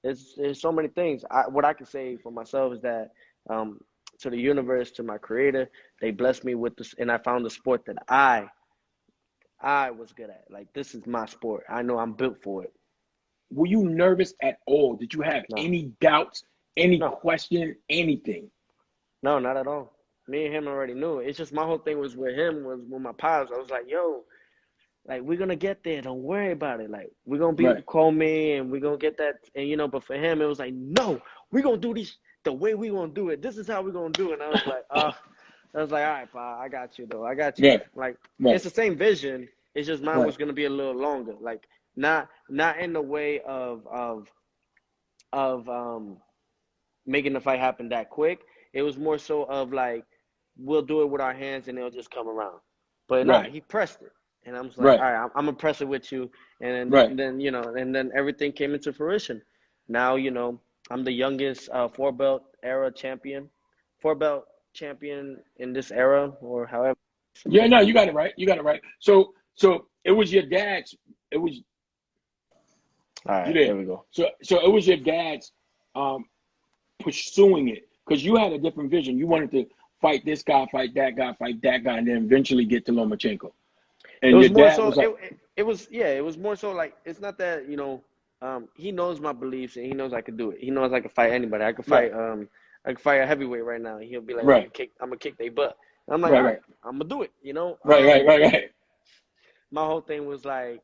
there's so many things. What I can say for myself is that to the universe, to my creator, they blessed me with this, and I found the sport that I was good at. Like this is my sport. I know I'm built for it. Were you nervous at all? Did you have No, any doubts, any no, question, anything? no, not at all. Me and him already knew it. It's just my whole thing was with him was with my pops. I was like, yo, like we're gonna get there. Don't worry about it. Like we're gonna beat Right. Comey and we're gonna get that. And but for him it was like, no, we're gonna do this the way we gonna do it. This is how we're gonna do it. And I was like, I was like, all right, pa, I got you though. I got you. Right. Like it's Right. the same vision. It's just mine Right. was gonna be a little longer. Like not in the way of making the fight happen that quick. It was more so of like we'll do it with our hands and it'll just come around. But nah, Right. he pressed it, and I'm just like, Right. all right, I'm gonna press it with you, and Right. then and then everything came into fruition. Now I'm the youngest four belt champion in this era or however. Yeah, no, you got it right. You got it right. So it was your dad's. It was All you right, there. there we go. So it was your dad's um pursuing it because you had a different vision. You wanted to fight this guy, fight that guy, and then eventually get to Lomachenko. It And was your more dad so was like, it was yeah, it was more so like it's not that he knows my beliefs and he knows I could do it. He knows I could fight anybody. right, I could fight a heavyweight right now. He'll be like, right, I'm gonna kick their butt. And I'm like, right, all right, right, I'm gonna do it. right, right, right, right, My whole thing was like,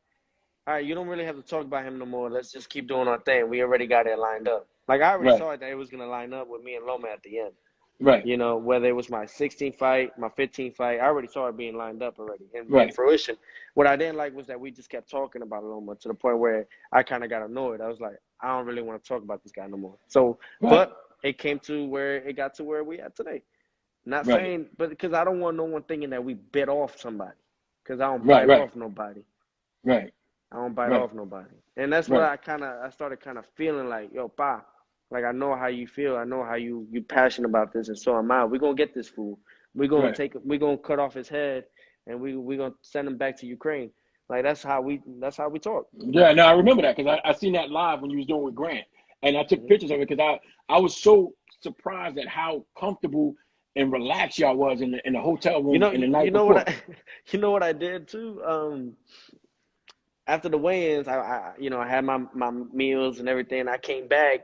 all right, you don't really have to talk about him no more. Let's just keep doing our thing. We already got it lined up. Like I already right, saw it that it was gonna line up with me and Loma at the end. right, Whether it was my 16th fight, my 15th fight, I already saw it being lined up already and in right, fruition. What I didn't like was that we just kept talking about Loma to the point where I kind of got annoyed. I was like, I don't really want to talk about this guy no more. So, right, but it came to where it got to where we at today. Not right, saying, but because I don't want no one thinking that we bit off somebody. Because I don't right, bite right, off nobody. right, I don't bite right, off nobody. And that's what right, I started kind of feeling like, yo, pa, like I know how you feel. I know how you passionate about this, and so am I. We're gonna get this fool. right. We're gonna cut off his head, and we're gonna send him back to Ukraine. Like that's how we talk. Yeah, no, I remember that because I seen that live when you was doing with Grant, and I took Mhm. pictures of it because I was so surprised at how comfortable and relaxed y'all was in the hotel room in the You night know what before. I, you know what I did too. After the weigh-ins, I had my meals and everything. I came back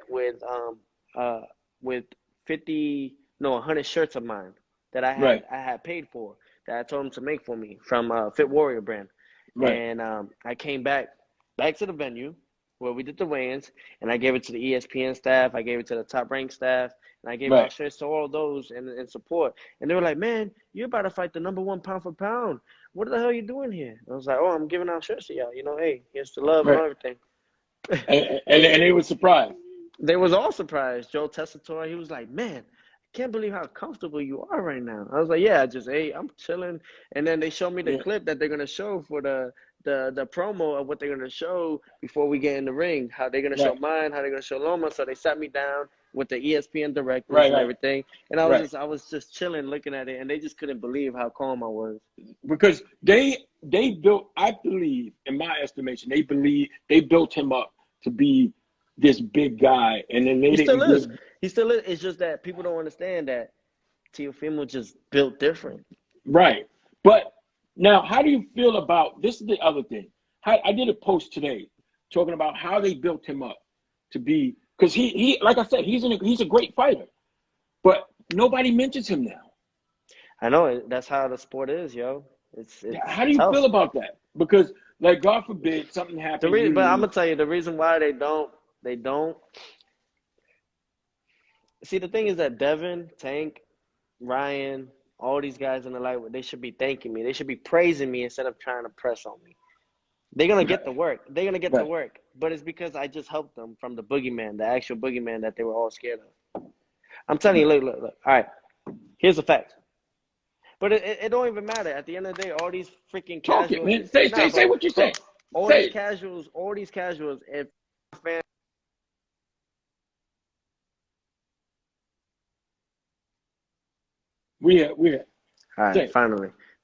uh with 50 no 100 shirts of mine that Right, I had paid for that I told him to make for me from Fit Warrior brand. right, And I came back to the venue where we did the weigh-ins, and I gave it to the ESPN staff. I gave it to the top ranked staff, and I gave out right. shirts to all those in support. And they were like, "Man, you're about to fight the number one pound for pound. What the hell are you doing here?" I was like, "Oh, I'm giving out shirts to y'all. Hey, here's the love and Right. everything." And they were surprised. They was all surprised. Joe Tessitore, he was like, "Man, I can't believe how comfortable you are right now." I was like, "Yeah, just hey, I'm chilling." And then they showed me the Yeah. clip that they're gonna show for the promo of what they're gonna show before we get in the ring. How they're gonna show Right. mine, how they're gonna show Loma. So they sat me down with the ESPN directors Right. and Right. everything, and Right. I was just chilling, looking at it, and they just couldn't believe how calm I was. Because they built, I believe, in my estimation, they built him up to be this big guy, and then they He didn't still give is. He still is. It's just that people don't understand that Teofimo just built different. right. But now, how do you feel about this? Is the other thing. I did a post today talking about how they built him up to be because he like I said he's a great fighter, but nobody mentions him now. I know that's how the sport is, yo. It's How do you feel tough. about that? Because like God forbid something happens, you But I'm lose. gonna tell you the reason why they don't see the thing is that Devin, Tank, Ryan, all these guys in the lightweight, they should be thanking me. They should be praising me instead of trying to press on me. They're gonna get Right. the work. They're gonna get the Right. work. But it's because I just helped them from the boogeyman, the actual boogeyman that they were all scared of. I'm telling you, Right. look. All right, here's the fact. But it don't even matter. At the end of the day, all these freaking Talk it, casuals, man. Say nah, say say what you bro, say. Say it. all these casuals, if fans, We here. all right, Say it.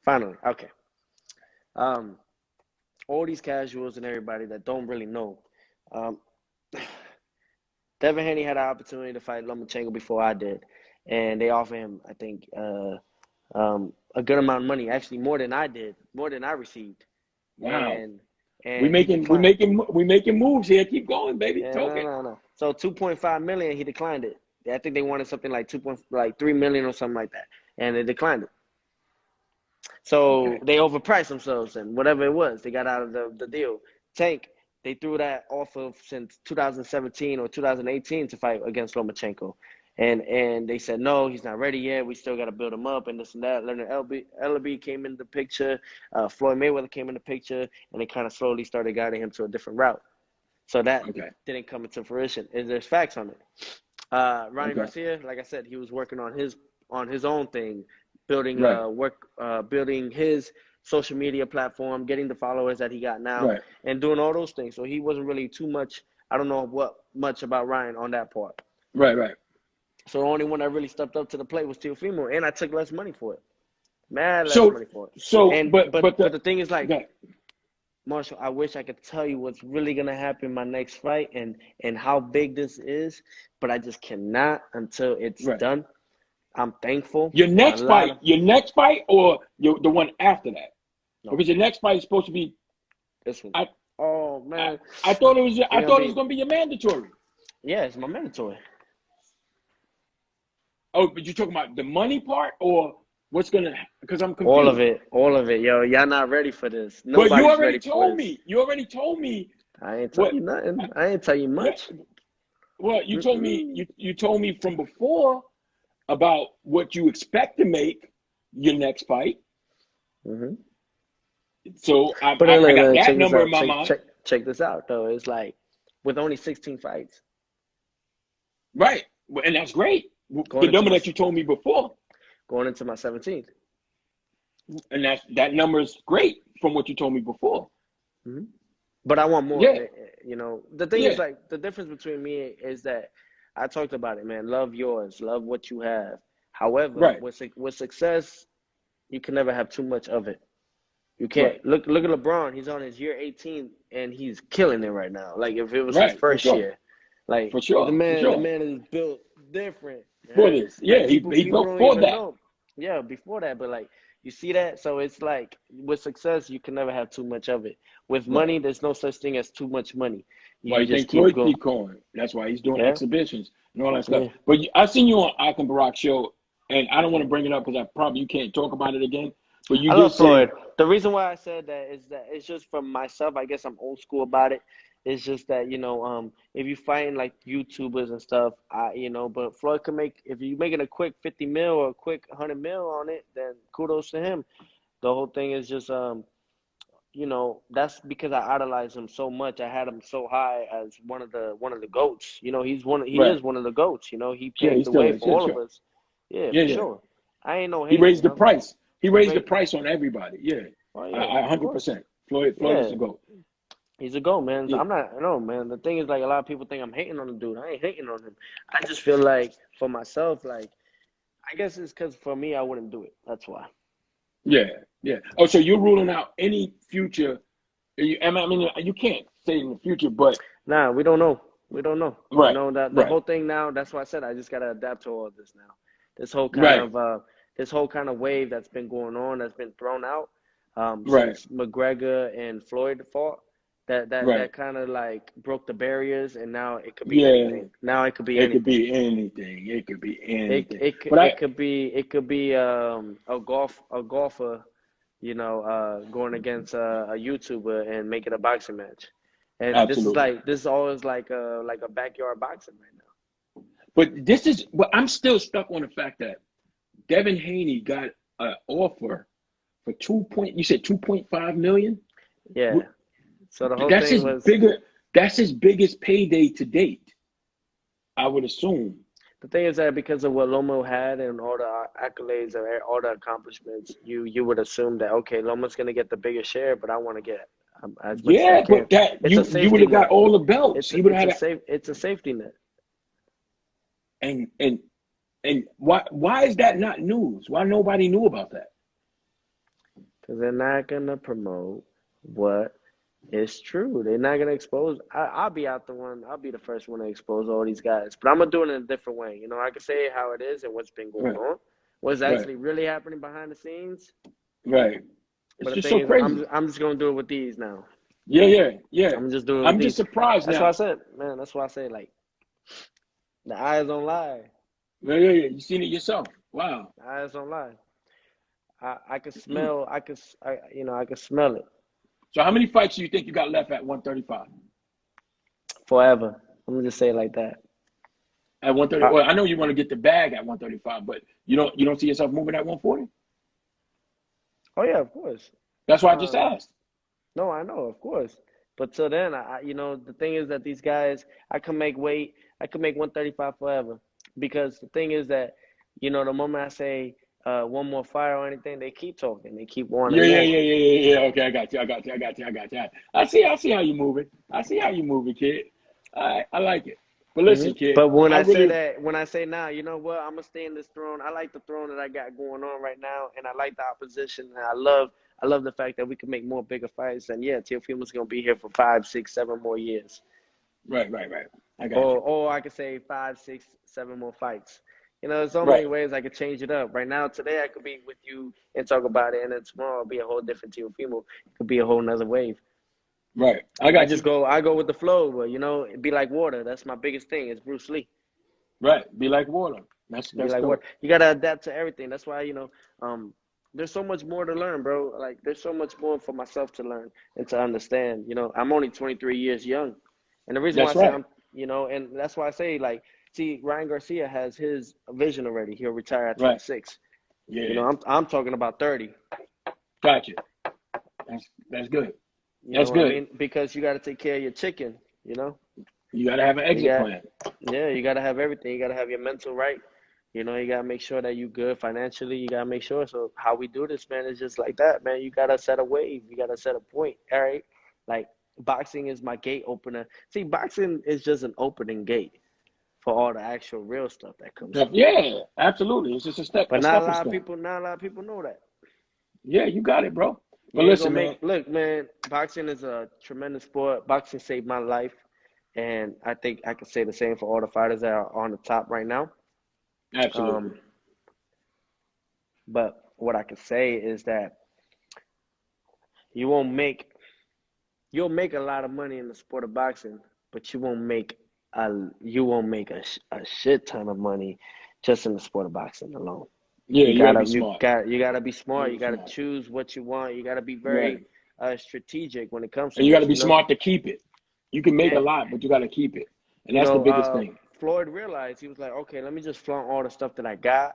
finally, okay. Um, all these casuals and everybody that don't really know, um, Devin Haney had an opportunity to fight Lomachenko before I did, and they offered him, I think, a good amount of money. Actually, more than I did, more than I received, Wow. and We he making we declined. making we making moves here. Keep going, baby. Yeah, Talk no, it. no, no. So 2.5 million, he declined it. I think they wanted something like 3 million or something like that, and they declined it. So Okay. they overpriced themselves, and whatever it was, they got out of the deal. Tank, they threw that off of since 2017 or 2018 to fight against Lomachenko. And they said, no, he's not ready yet. We still got to build him up and this and that. Leonard Ellerbe came in the picture. Floyd Mayweather came in the picture, and they kind of slowly started guiding him to a different route. So that Okay. didn't come into fruition. And there's facts on it. Ryan Okay. Garcia, like I said, he was working on his own thing, building Right. building his social media platform, getting the followers that he got now, Right. and doing all those things. So he wasn't really too much. I don't know much about Ryan on that part. Right. Right. So the only one that really stepped up to the plate was Teofimo, and I took less money for it, mad less So money for it. so And but but the the thing is, like, okay. Marshall, I wish I could tell you what's really gonna happen in my next fight and how big this is, but I just cannot until it's Right. done. I'm thankful. Your A next lot fight, of or the one after that? no, Because your next fight is supposed to be. this one. I Oh I, man, I thought it was. they're I gonna thought it was be going to be your mandatory. yeah, it's my mandatory. Oh, but you're talking about the money part, or what's gonna? Because I'm All confused. of it, yo. Y'all not ready for this. But you Nobody's already ready for told this. me. You already told me I ain't tell what. you nothing. I ain't tell you Yeah. much. Well, you told me. Mm-mm. You told me from before about what you expect to make your next fight. Mm-hmm. So But I got check that this number in out. my mind. Check this out though. It's like with only 16 fights Right. Well, and that's great. going The into number my that you told me before, 17th. and that number is great from what you told me before. Mm-hmm. But I want more. Yeah, You know, the thing is, yeah, like, the difference between me is that I talked about it, man. Love yours, love what you have. However, right, with success, you can never have too much of it. You can't right, look at LeBron. He's on his year 18 and he's killing it right now. Like if it was his right, for first sure, year, like for sure, for the sure. man is built different. For Yeah, this, yeah, like he people built don't for even that. know. Yeah, before that, but like you see that, so it's like with success, you can never have too much of it. With Right. money, there's no such thing as too much money. Why You you just think keep Floyd going. keep going? That's why he's doing Yeah, exhibitions and all that stuff. yeah. But I seen you on Ak and Barack show, and I don't want to bring it up because I probably you can't talk about it again. But you I did love say, Floyd. The reason why I said that is that it's just from myself. I guess I'm old school about it. It's just that if you find like YouTubers and stuff, but Floyd can make if you making a quick 50 mil or a quick 100 mil on it, then kudos to him. The whole thing is just that's because I idolize him so much. I had him so high as one of the goats. He right, is one of the goats. He yeah, he paved the still way is, for yeah, all of sure, us. Yeah, yeah, for yeah. sure. I ain't no He hater. raised the price. He He raised the raised. price on everybody. Yeah, Oh yeah, I of course. 100%. Floyd is Yeah, the GOAT. he's a goat, man. So Yeah, I'm not. No, man. The thing is, like, a lot of people think I'm hating on the dude. I ain't hating on him. I just feel like for myself, like, I guess it's because for me, I wouldn't do it. That's why. yeah, yeah. Oh, so you're ruling out any future? I mean, you can't say in the future, but Nah, we don't know. We don't know. right, That the right, whole thing now. That's why I said I just gotta adapt to all of this now. This whole kind right, of wave that's been going on, that's been thrown out right, since McGregor and Floyd fought. That right. kind of like broke the barriers, and now it could be Yeah, anything. Now it could be it could anything. be anything. It could be It anything. it could But it could be a golfer, going against a YouTuber and making a boxing match, and absolutely. this is always like a backyard boxing right now. But I'm still stuck on the fact that Devin Haney got an offer for you said 2.5 million? Yeah. So the whole That's thing his was bigger, that's his biggest payday to date, I would assume. the thing is that because of what Lomo had and all the accolades and all the accomplishments, you would assume that okay, Lomo's gonna get the biggest share, but I want to get as much as I Yeah, can. but that It's a you would safety have got net. all the belts. It's He a, would it's have a had a, safe it's a safety net. and and and why is that not news? Why nobody knew about that? Because they're not gonna promote what It's true. They're not gonna expose. I'll be out the one. I'll be the first one to expose all these guys. But I'm gonna do it in a different way. You know, I can say how it is and what's been going Right, on, what's right, actually really happening behind the scenes. right. It's But the just thing so is, crazy. I'm just gonna do it with these now. Yeah, yeah, yeah. I'm just doing it with I'm just these. surprised That's why I now. said, man. That's why I say like the eyes don't lie. Yeah, yeah, yeah. You seen it yourself. Wow. The eyes don't lie. I can smell. I can smell it So how many fights do you think you got left at 135? forever. I'm gonna just say it like that. At 130, I, well, I know you want to get the bag at 135, but you don't see yourself moving at 140? oh yeah, of course. That's why I just Um, asked. No, I know, of course. But till then, the thing is that these guys, I can make weight. I can make 135 forever. Because the thing is that, the moment I say one more fire or anything, they keep talking. They keep wanting Yeah, yeah, more. yeah, yeah, yeah, yeah. Okay, I got you. I got you. I got you. I got you. I see how you moving. I see how you moving, kid. I like it. But listen, kid, But when I I say really, that, when I say now, you know what? I'm gonna stay in this throne. I like the throne that I got going on right now, and I like the opposition. And I love the fact that we can make more bigger fights. And yeah, Teofimo's gonna be here for 5, 6, 7 more years. right, right, right. I got you. Or I could say 5, 6, 7 more fights. There's so Right, many ways I could change it up. Right now, today I could be with you and talk about it, and then tomorrow I'll be a whole different Teofimo. It could be a whole nother wave. right. I got you. I go with the flow, but it be like water. That's my biggest thing. It's Bruce Lee. Right. Be like water. That's Be that's like water. dope. You gotta adapt to everything. That's why there's so much more to learn, bro. Like there's so much more for myself to learn and to understand. I'm only 23 years young, and the reason why I That's say right. and that's why I say like, see, Ryan Garcia has his vision already. He'll retire at Right. 26. Yeah. I'm talking about 30. Got you. That's good. You That's know what I good. mean? Because you got to take care of your chicken. You know, You got to have an you exit got plan. yeah, you got to have everything. You got to have your mental right. You got to make sure that you good financially. You got to make sure. So how we do this, man, is just like that, man. You got to set a wave. You got to set a point. All right. Like boxing is my gate opener. See, boxing is just an opening gate for all the actual real stuff that comes from it. Yeah, absolutely. It's just But a stepping stone. not a lot of people know that. Yeah, you got it, bro. But You ain't gonna listen, man. look, man, boxing is a tremendous sport. Boxing saved my life. And I think I can say the same for all the fighters that are on the top right now. Absolutely. Um, but what I can say is that you won't make you'll make a lot of money in the sport of boxing, but you won't make a shit ton of money just in the sport of boxing alone. Yeah, you got to be smart. You gotta be You got smart. to You be gotta smart. choose what you want. You gotta be Right. very strategic when it comes to And you got to this. be smart to keep it. You can make a Yeah. lot, but you got to keep it. And You that's the know, biggest thing. Floyd realized he was like, okay, let me just flaunt all the stuff that I got,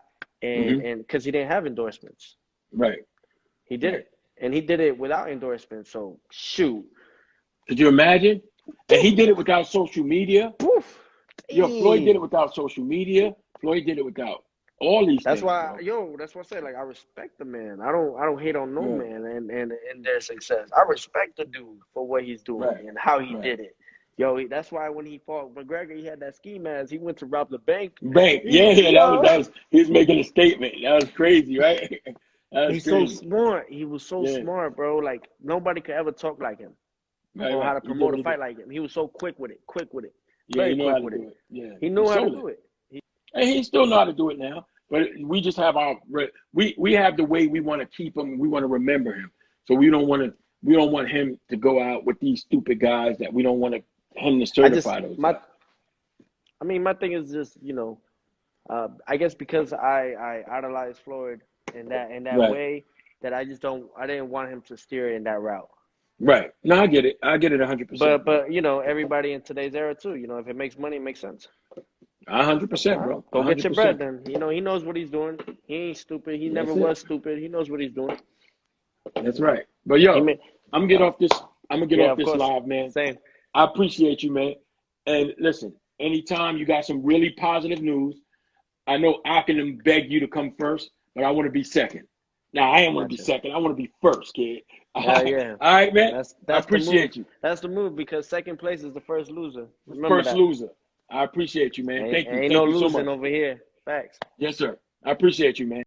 Hmm. and because he didn't have endorsements, Right. he did Right. it, and he did it without endorsements. So shoot, Could you imagine? And he did it without social media. poof, Yo, Floyd did it damn. without social media. Floyd did it without all these That's things, why, bro. that's what I say. Like I respect the man. I don't hate on no Right. man and their success. I respect the dude for what he's doing Right. and how he Right. did it. That's why when he fought McGregor, he had that ski mask. He went to rob the bank. Bank. Yeah, He, yeah, yo, that was he was making a statement. That was crazy, right? That was he's so crazy. smart. He was so Yeah. smart, bro. Like nobody could ever talk like him Right, or how right. to He promote did a it. fight like him. He was so quick with it, Yeah, he very knew how quick to with it. do it. Yeah. He He knew how to showed it. do it. And he still know how to do it now. But we just have we have the way we want to keep him. We want to remember him. So we don't want him to go out with these stupid guys that we don't want him to I just certify those guys. my thing is just I guess because I idolize Floyd in that Right. way that I didn't want him to steer in that route. Right. No, I get it. I get it 100%, bro. But everybody in today's era too. If it makes money, it makes sense. 100%, All right, bro. go get your 100%. bread then. He knows what he's doing. He ain't stupid. He never That's it. was stupid. He knows what he's doing. That's right. But He yo, may, I'm gonna get off this. I'm gonna get yeah, off of this course. live, man. Same. I appreciate you, man. And listen, anytime you got some really positive news, I know I can beg you to come first, but I want to be second. Now I ain't want to be Gotcha. second. I want to be first, kid. All Yeah, right, yeah. all right, man. I That's the move. appreciate you. That's the move because second place is the first loser. Remember First that. loser. I appreciate you, man. Thank you. Ain't no Thank you so losing much. over here. Facts. Yes, sir. I appreciate you, man.